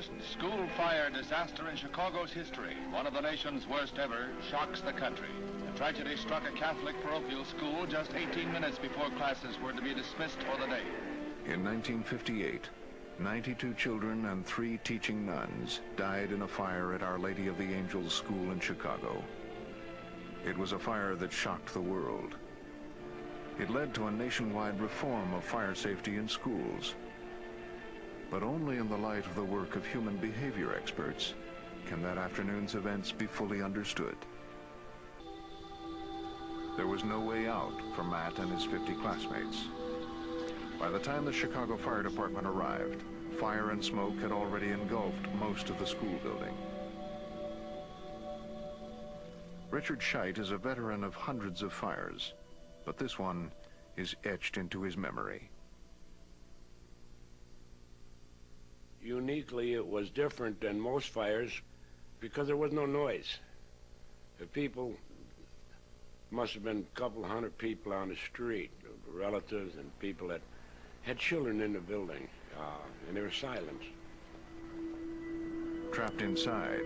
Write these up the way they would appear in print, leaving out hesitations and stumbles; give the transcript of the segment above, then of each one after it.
School fire disaster in Chicago's history, one of the nation's worst ever, shocks the country. The tragedy struck a Catholic parochial school just 18 minutes before classes were to be dismissed for the day. In 1958, 92 children and 3 teaching nuns died in a fire at Our Lady of the Angels School in Chicago. It was a fire that shocked the world. It led to a nationwide reform of fire safety in schools. But only in the light of the work of human behavior experts can that afternoon's events be fully understood. There was no way out for Matt and his 50 classmates. By the time the Chicago Fire Department arrived, fire and smoke had already engulfed most of the school building. Richard Scheidt is a veteran of hundreds of fires, but this one is etched into his memory. Uniquely, it was different than most fires because there was no noise. The people, must have been a couple hundred people on the street, relatives and people that had children in the building, and they were silent. Trapped inside,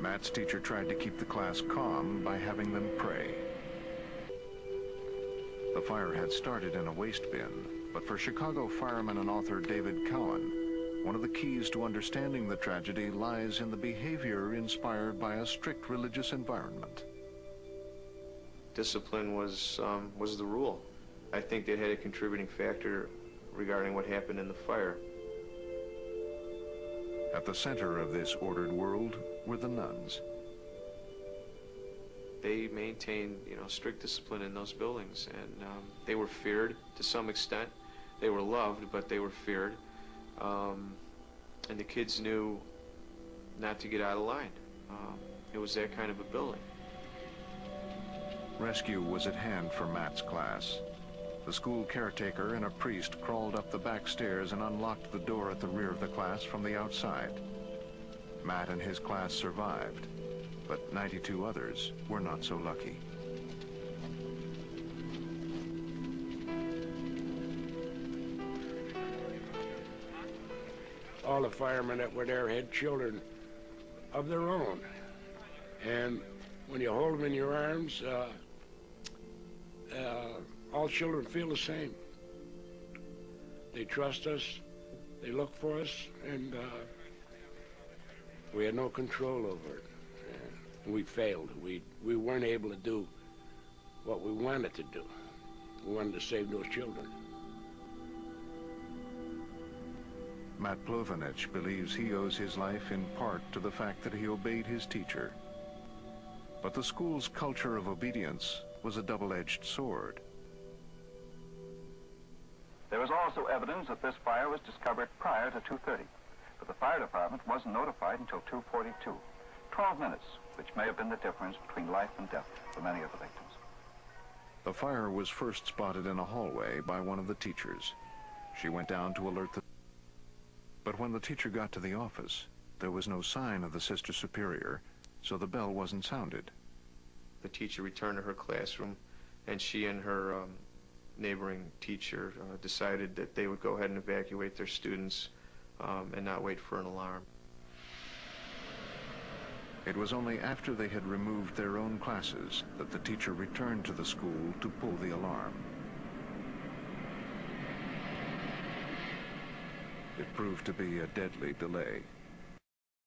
Matt's teacher tried to keep the class calm by having them pray. The fire had started in a waste bin, but for Chicago fireman and author David Cowan, one of the keys to understanding the tragedy lies in the behavior inspired by a strict religious environment. Discipline was the rule. I think that had a contributing factor regarding what happened in the fire. At the center of this ordered world were the nuns. They maintained, strict discipline in those buildings, and they were feared to some extent. They were loved, but they were feared. And the kids knew not to get out of line. It was that kind of a building. Rescue was at hand for Matt's class. The school caretaker and a priest crawled up the back stairs and unlocked the door at the rear of the class from the outside. Matt and his class survived, but 92 others were not so lucky. All the firemen that were there had children of their own. And when you hold them in your arms, all children feel the same. They trust us, they look for us, and we had no control over it. We failed. We weren't able to do what we wanted to do. We wanted to save those children. Matt Plovanich believes he owes his life in part to the fact that he obeyed his teacher. But the school's culture of obedience was a double-edged sword. There was also evidence that this fire was discovered prior to 2:30, but the fire department wasn't notified until 2:42. 12 minutes, which may have been the difference between life and death for many of the victims. The fire was first spotted in a hallway by one of the teachers. She went down to alert the... But when the teacher got to the office, there was no sign of the Sister Superior, so the bell wasn't sounded. The teacher returned to her classroom, and she and her neighboring teacher decided that they would go ahead and evacuate their students and not wait for an alarm. It was only after they had removed their own classes that the teacher returned to the school to pull the alarm. It proved to be a deadly delay.